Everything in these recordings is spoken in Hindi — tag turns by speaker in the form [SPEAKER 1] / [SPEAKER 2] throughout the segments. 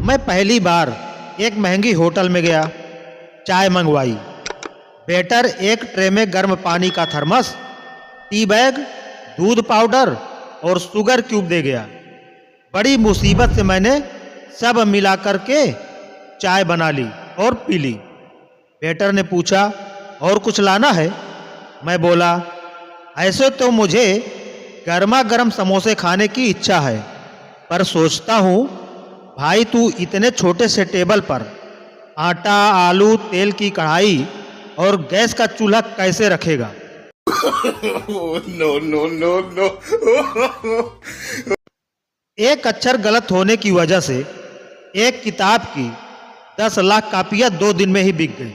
[SPEAKER 1] मैं पहली बार एक महंगी होटल में गया। चाय मंगवाई। वेटर एक ट्रे में गर्म पानी का थर्मस, टी बैग, दूध पाउडर और शुगर क्यूब दे गया। बड़ी मुसीबत से मैंने सब मिलाकर के चाय बना ली और पी ली। वेटर ने पूछा, और कुछ लाना है? मैं बोला, ऐसे तो मुझे गर्मा गर्म समोसे खाने की इच्छा है, पर सोचता हूँ भाई तू इतने छोटे से टेबल पर आटा, आलू, तेल की कढ़ाई और गैस का चूल्हा कैसे रखेगा?
[SPEAKER 2] No no no no.
[SPEAKER 1] एक अक्षर गलत होने की वजह से एक किताब की 10 लाख कापियां 2 दिन में ही बिक गई।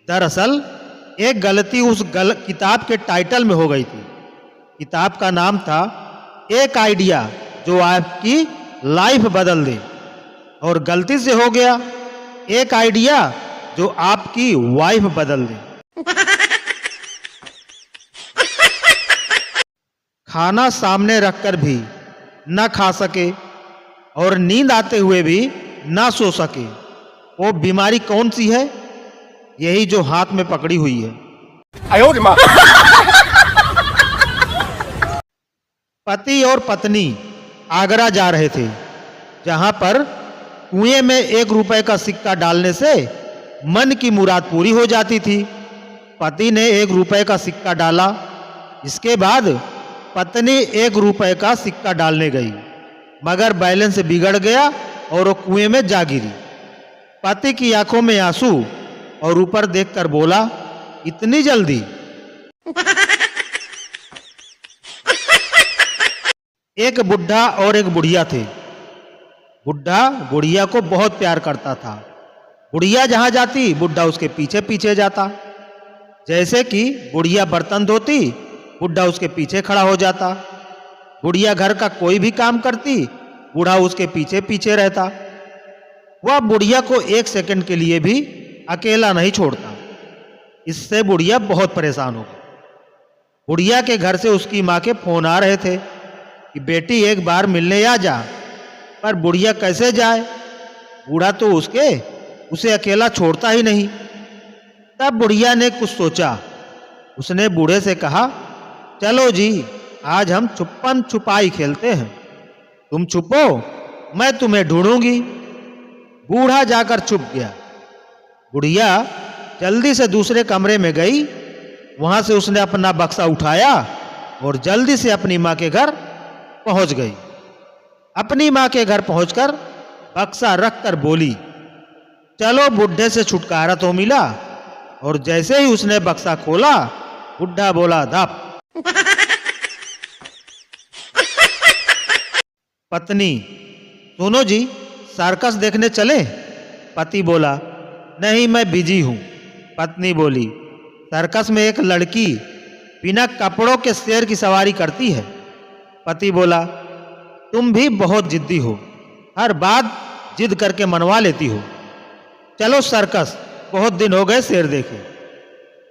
[SPEAKER 1] दरअसल एक गलती उस किताब के टाइटल में हो गई थी। किताब का नाम था एक आइडिया जो आपकी लाइफ बदल दे, और गलती से हो गया एक आइडिया जो आपकी वाइफ बदल दे। खाना सामने रखकर भी न खा सके और नींद आते हुए भी ना सो सके, वो बीमारी कौन सी है? यही जो हाथ में पकड़ी हुई है। पति और पत्नी आगरा जा रहे थे, जहां पर कुएं में 1 रुपए का सिक्का डालने से मन की मुराद पूरी हो जाती थी। पति ने 1 रुपए का सिक्का डाला। इसके बाद पत्नी 1 रुपए का सिक्का डालने गई, मगर बैलेंस बिगड़ गया और वो कुएं में जा गिरी। पति की आंखों में आंसू और ऊपर देखकर बोला, इतनी जल्दी? एक बुढ़ा और एक बुढ़िया थे। बुढ़ा बुढ़िया को बहुत प्यार करता था। बुढ़िया जहां जाती बुढ़ा उसके पीछे पीछे जाता। जैसे कि बुढ़िया बर्तन धोती, बुढ़ा उसके पीछे खड़ा हो जाता। बुढ़िया घर का कोई भी काम करती, बूढ़ा उसके पीछे पीछे रहता। वह बुढ़िया को 1 सेकंड के लिए भी अकेला नहीं छोड़ता। इससे बुढ़िया बहुत परेशान हो गई। बुढ़िया के घर से उसकी माँ के फोन आ रहे थे कि बेटी एक बार मिलने आ जा, पर बुढ़िया कैसे जाए? बूढ़ा तो उसे अकेला छोड़ता ही नहीं। तब बुढ़िया ने कुछ सोचा। उसने बूढ़े से कहा, चलो जी, आज हम छुपन छुपाई खेलते हैं। तुम छुपो, मैं तुम्हें ढूंढूंगी। बूढ़ा जाकर छुप गया। बुढ़िया जल्दी से दूसरे कमरे में गई। वहां से उसने अपना बक्सा उठाया और जल्दी से अपनी माँ के घर पहुंच गई। अपनी माँ के घर पहुंचकर बक्सा रखकर बोली, चलो बुढ़े से छुटकारा तो मिला। और जैसे ही उसने बक्सा खोला, बुढ़ा बोला, धप। पत्नी, सुनो जी, सर्कस देखने चले? पति बोला, नहीं, मैं बिजी हूं। पत्नी बोली, सर्कस में एक लड़की बिना कपड़ों के शेर की सवारी करती है। पति बोला, तुम भी बहुत जिद्दी हो, हर बात जिद करके मनवा लेती हो। चलो सर्कस, बहुत दिन हो गए शेर देखे।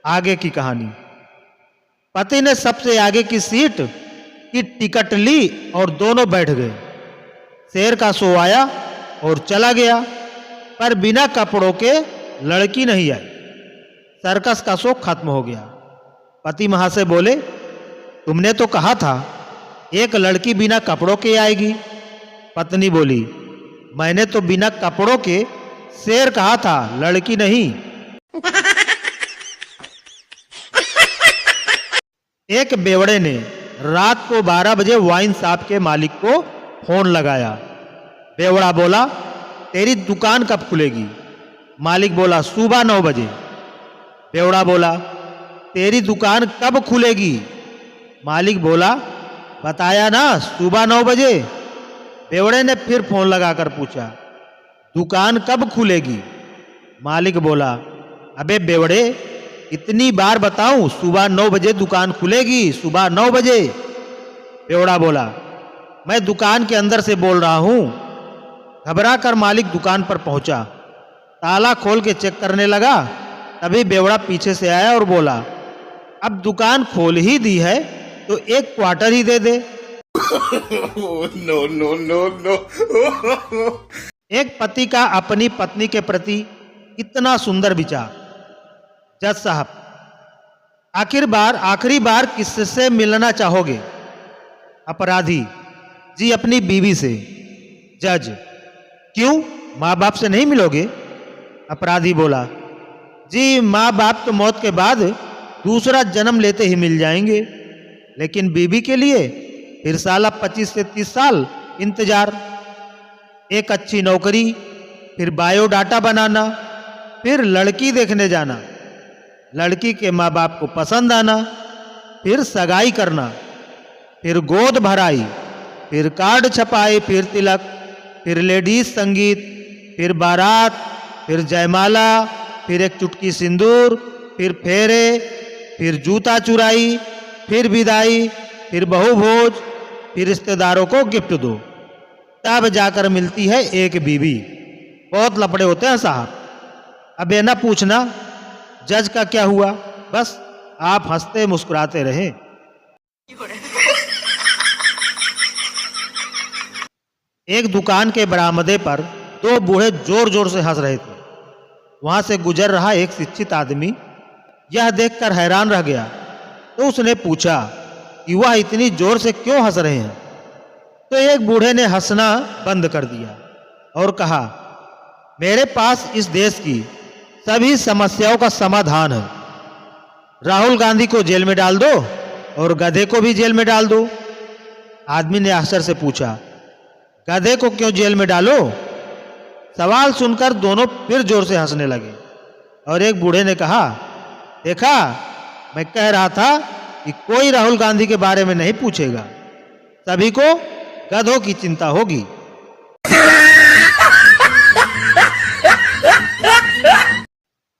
[SPEAKER 1] आगे की कहानी। पति ने सबसे आगे की सीट की टिकट ली और दोनों बैठ गए। शेर का शो आया और चला गया, पर बिना कपड़ों के लड़की नहीं आई। सर्कस का शो खत्म हो गया। पति मां से बोले, तुमने तो कहा था एक लड़की बिना कपड़ों के आएगी। पत्नी बोली, मैंने तो बिना कपड़ों के शेर कहा था, लड़की नहीं। एक बेवड़े ने रात को 12 बजे वाइन शॉप के मालिक को फोन लगाया। बेवड़ा बोला, तेरी दुकान कब खुलेगी? मालिक बोला, सुबह 9 बजे। बेवड़ा बोला, तेरी दुकान कब खुलेगी? मालिक बोला, बताया ना, सुबह 9 बजे। बेवड़े ने फिर फोन लगाकर पूछा, दुकान कब खुलेगी? मालिक बोला, अबे बेवड़े, इतनी बार बताऊं, सुबह 9 बजे दुकान खुलेगी, सुबह 9 बजे। बेवड़ा बोला, मैं दुकान के अंदर से बोल रहा हूं। घबरा कर मालिक दुकान पर पहुंचा। ताला खोल के चेक करने लगा। तभी बेवड़ा पीछे से आया और बोला, अब दुकान खोल ही दी है तो 1 क्वार्टर ही दे दे।
[SPEAKER 2] No no no no.
[SPEAKER 1] एक पति का अपनी पत्नी के प्रति इतना सुंदर विचार। जज साहब, आखिरी बार किससे मिलना चाहोगे? अपराधी, जी अपनी बीवी से। जज, क्यों, माँ बाप से नहीं मिलोगे? अपराधी बोला, जी माँ बाप तो मौत के बाद दूसरा जन्म लेते ही मिल जाएंगे, लेकिन बीवी के लिए फिर साला 25 से 30 साल इंतजार। एक अच्छी नौकरी, फिर बायोडाटा बनाना, फिर लड़की देखने जाना, लड़की के माँ बाप को पसंद आना, फिर सगाई करना, फिर गोद भराई, फिर कार्ड छपाई, फिर तिलक, फिर लेडीज संगीत, फिर बारात, फिर जयमाला, फिर एक चुटकी सिंदूर, फिर फेरे, फिर जूता चुराई, फिर विदाई, फिर बहुभोज, फिर रिश्तेदारों को गिफ्ट दो, तब जाकर मिलती है एक बीवी। बहुत लफड़े होते हैं साहब। अब ये ना पूछना जज का क्या हुआ, बस आप हंसते मुस्कुराते रहें। एक दुकान के बरामदे पर दो बूढ़े जोर जोर से हंस रहे थे। वहां से गुजर रहा एक शिक्षित आदमी यह देखकर हैरान रह गया, तो उसने पूछा कि वह इतनी जोर से क्यों हंस रहे हैं। तो एक बूढ़े ने हंसना बंद कर दिया और कहा, मेरे पास इस देश की सभी समस्याओं का समाधान है। राहुल गांधी को जेल में डाल दो और गधे को भी जेल में डाल दो। आदमी ने आश्चर्य से पूछा, गधे को क्यों जेल में डालो? सवाल सुनकर दोनों फिर जोर से हंसने लगे और एक बूढ़े ने कहा, देखा, मैं कह रहा था कि कोई राहुल गांधी के बारे में नहीं पूछेगा, सभी को गधों की चिंता होगी।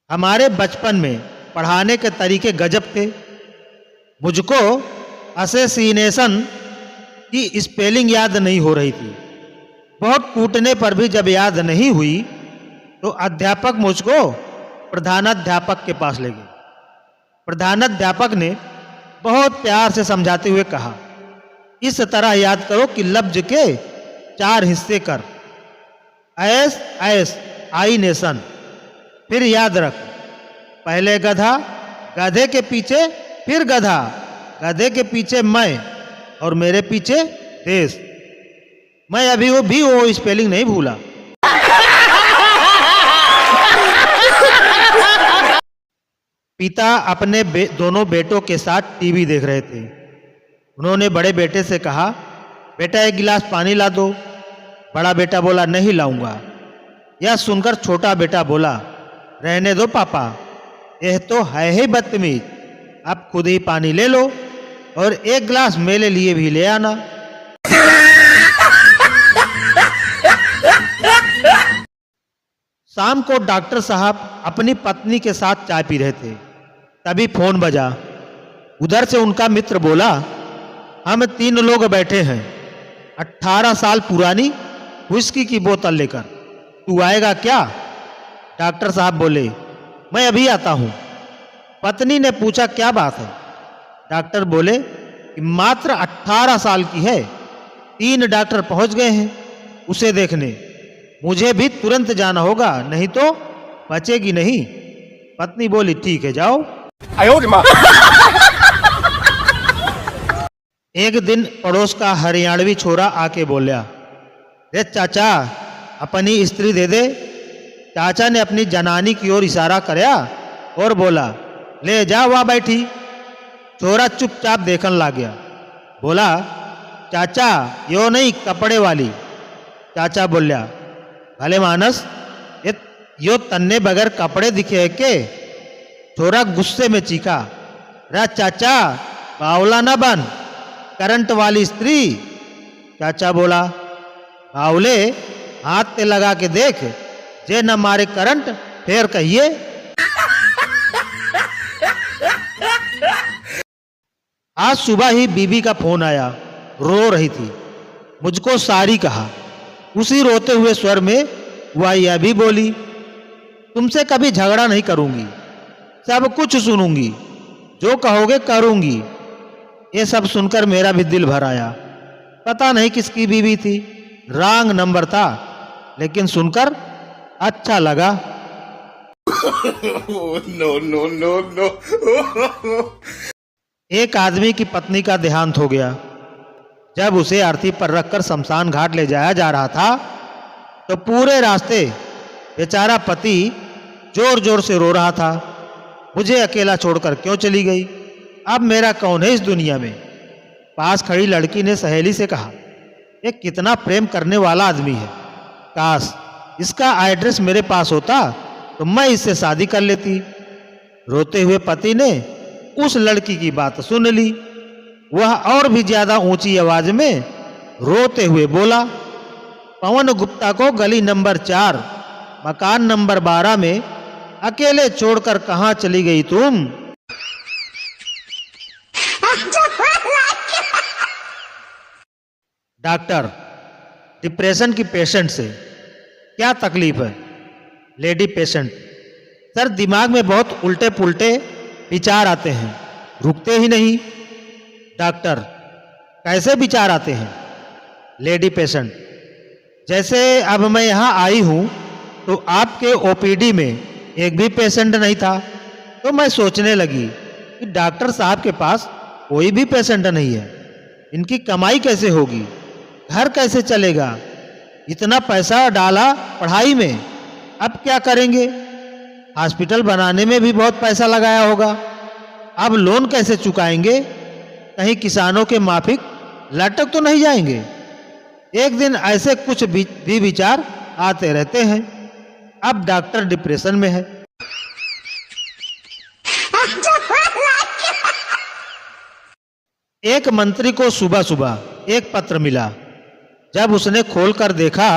[SPEAKER 1] हमारे बचपन में पढ़ाने के तरीके गजब थे। मुझको असेसिनेशन की स्पेलिंग याद नहीं हो रही थी। बहुत कूटने पर भी जब याद नहीं हुई तो अध्यापक मुझको प्रधानाध्यापक के पास ले गए। प्रधानाध्यापक ने बहुत प्यार से समझाते हुए कहा, इस तरह याद करो कि लफ्ज के 4 हिस्से कर, एस एस आई नेशन। फिर याद रख, पहले गधा, गधे के पीछे फिर गधा, गधे के पीछे मैं और मेरे पीछे देश। मैं अभी वो स्पेलिंग नहीं भूला। पिता अपने दोनों बेटों के साथ टीवी देख रहे थे। उन्होंने बड़े बेटे से कहा, बेटा एक गिलास पानी ला दो। बड़ा बेटा बोला, नहीं लाऊंगा। यह सुनकर छोटा बेटा बोला, रहने दो पापा, यह तो है ही बदतमीज, आप खुद ही पानी ले लो और एक गिलास मेरे लिए भी ले आना। शाम को डॉक्टर साहब अपनी पत्नी के साथ चाय पी रहे थे, तभी फोन बजा। उधर से उनका मित्र बोला, हम 3 लोग बैठे हैं 18 साल पुरानी व्हिस्की की बोतल लेकर, तू आएगा क्या? डॉक्टर साहब बोले, मैं अभी आता हूं। पत्नी ने पूछा, क्या बात है? डॉक्टर बोले कि मात्र 18 साल की है, 3 डॉक्टर पहुंच गए हैं उसे देखने, मुझे भी तुरंत जाना होगा, नहीं तो बचेगी नहीं। पत्नी बोली, ठीक है जाओ। एक दिन पड़ोस का हरियाणवी छोरा आके बोला, रे चाचा अपनी स्त्री दे दे। चाचा ने अपनी जनानी की ओर इशारा कराया और बोला, ले जा वहां बैठी। छोरा चुपचाप देखने लग गया। बोला, चाचा यो नहीं, कपड़े वाली। चाचा बोलिया, भले मानस, यो तन्ने बगैर कपड़े दिखे है के? छोरा गुस्से में चीखा, रा चाचा बावला ना बन, करंट वाली स्त्री। चाचा बोला, बावले हाथ पे लगा के देख, जे न मारे करंट फिर कहिए। आज सुबह ही बीबी का फोन आया, रो रही थी। मुझको सारी कहा। उसी रोते हुए स्वर में वह यह भी बोली, तुमसे कभी झगड़ा नहीं करूंगी, सब कुछ सुनूंगी, जो कहोगे करूंगी। ये सब सुनकर मेरा भी दिल भर आया। पता नहीं किसकी बीवी थी, रॉन्ग नंबर था। लेकिन सुनकर अच्छा लगा।
[SPEAKER 2] No no no no.
[SPEAKER 1] एक आदमी की पत्नी का देहांत हो गया। जब उसे अर्थी पर रखकर शमशान घाट ले जाया जा रहा था तो पूरे रास्ते बेचारा पति जोर जोर से रो रहा था, मुझे अकेला छोड़कर क्यों चली गई, अब मेरा कौन है इस दुनिया में। पास खड़ी लड़की ने सहेली से कहा, ये कितना प्रेम करने वाला आदमी है, काश इसका एड्रेस मेरे पास होता तो मैं इससे शादी कर लेती। रोते हुए पति ने उस लड़की की बात सुन ली। वह और भी ज्यादा ऊंची आवाज में रोते हुए बोला, पवन गुप्ता को गली नंबर 4 मकान नंबर 12 में अकेले छोड़कर कहां चली गई तुम। डॉक्टर, डिप्रेशन की पेशेंट से क्या तकलीफ है। लेडी पेशेंट, सर दिमाग में बहुत उल्टे पुल्टे विचार आते हैं, रुकते ही नहीं। डॉक्टर, कैसे विचार आते हैं। लेडी पेशेंट, जैसे अब मैं यहाँ आई हूँ तो आपके ओपीडी में एक भी पेशेंट नहीं था, तो मैं सोचने लगी कि डॉक्टर साहब के पास कोई भी पेशेंट नहीं है, इनकी कमाई कैसे होगी, घर कैसे चलेगा, इतना पैसा डाला पढ़ाई में, अब क्या करेंगे। हॉस्पिटल बनाने में भी बहुत पैसा लगाया होगा, अब लोन कैसे चुकाएंगे, कहीं किसानों के माफिक लटक तो नहीं जाएंगे। एक दिन ऐसे कुछ भी विचार आते रहते हैं। अब डॉक्टर डिप्रेशन में है। एक मंत्री को सुबह सुबह एक पत्र मिला। जब उसने खोलकर देखा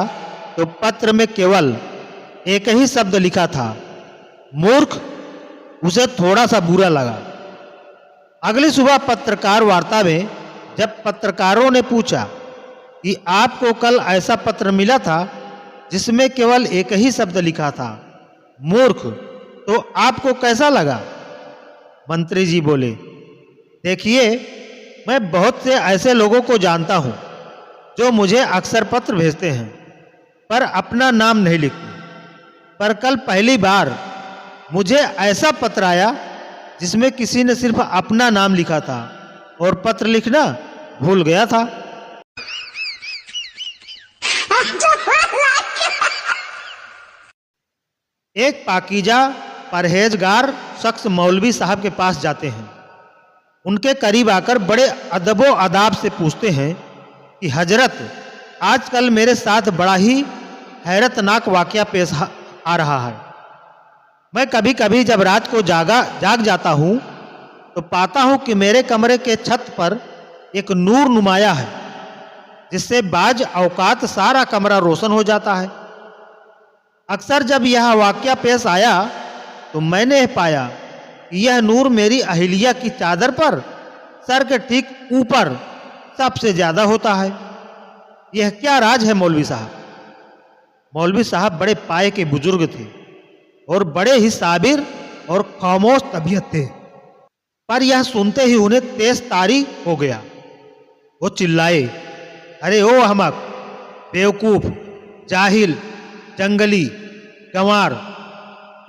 [SPEAKER 1] तो पत्र में केवल एक ही शब्द लिखा था, मूर्ख। उसे थोड़ा सा बुरा लगा। अगली सुबह पत्रकार वार्ता में जब पत्रकारों ने पूछा कि आपको कल ऐसा पत्र मिला था जिसमें केवल एक ही शब्द लिखा था, मूर्ख, तो आपको कैसा लगा। मंत्री जी बोले, देखिए मैं बहुत से ऐसे लोगों को जानता हूं जो मुझे अक्सर पत्र भेजते हैं पर अपना नाम नहीं लिखते, पर कल पहली बार मुझे ऐसा पत्र आया जिसमें किसी ने सिर्फ अपना नाम लिखा था और पत्र लिखना भूल गया था। एक पाकीजा परहेजगार शख्स मौलवी साहब के पास जाते हैं। उनके करीब आकर बड़े अदबो अदाब से पूछते हैं कि हजरत, आजकल मेरे साथ बड़ा ही हैरतनाक वाकया पेश आ रहा है। मैं कभी कभी जब रात को जाग जाता हूँ तो पाता हूँ कि मेरे कमरे के छत पर एक नूर नुमाया है जिससे बाज औकात सारा कमरा रोशन हो जाता है। अक्सर जब यह वाकया पेश आया तो मैंने पाया कि यह नूर मेरी अहिलिया की चादर पर सर के ठीक ऊपर सबसे ज्यादा होता है। यह क्या राज है मौलवी साहब। मौलवी साहब बड़े पाए के बुजुर्ग थे और बड़े ही साबिर और खामोश तबीयत थे, पर यह सुनते ही उन्हें तेज तारी हो गया। वो चिल्लाए, अरे ओ अहमक, बेवकूफ, जाहिल, जंगली, गंवार,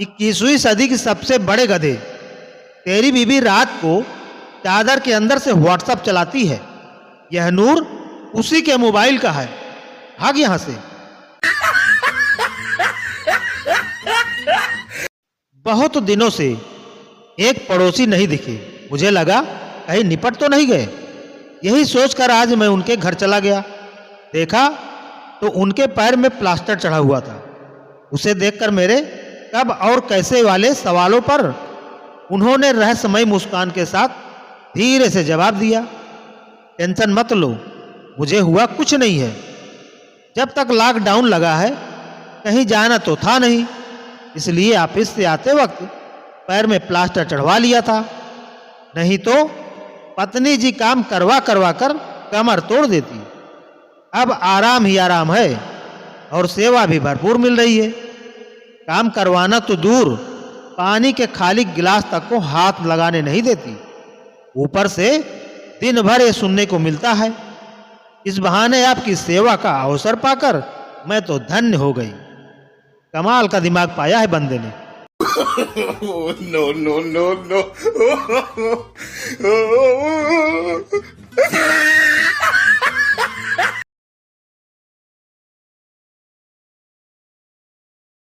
[SPEAKER 1] 21वीं सदी की सबसे बड़े गधे, तेरी बीबी रात को चादर के अंदर से व्हाट्सएप चलाती है, यह नूर उसी के मोबाइल का है, भाग यहां से। बहुत दिनों से एक पड़ोसी नहीं दिखे, मुझे लगा कहीं निपट तो नहीं गए। यही सोचकर आज मैं उनके घर चला गया। देखा तो उनके पैर में प्लास्टर चढ़ा हुआ था। उसे देखकर मेरे कब और कैसे वाले सवालों पर उन्होंने रहस्यमय मुस्कान के साथ धीरे से जवाब दिया, टेंशन मत लो, मुझे हुआ कुछ नहीं है। जब तक लॉकडाउन लगा है कहीं जाना तो था नहीं, इसलिए ऑफिस से आते वक्त पैर में प्लास्टर चढ़वा लिया था, नहीं तो पत्नी जी काम करवा करवा कर कमर तोड़ देती। अब आराम ही आराम है और सेवा भी भरपूर मिल रही है। काम करवाना तो दूर, पानी के खाली गिलास तक को हाथ लगाने नहीं देती। ऊपर से दिन भर ये सुनने को मिलता है, इस बहाने आपकी सेवा का अवसर पाकर मैं तो धन्य हो गई। कमाल का दिमाग पाया है बंदे ने।
[SPEAKER 2] Oh, no, no, no, no.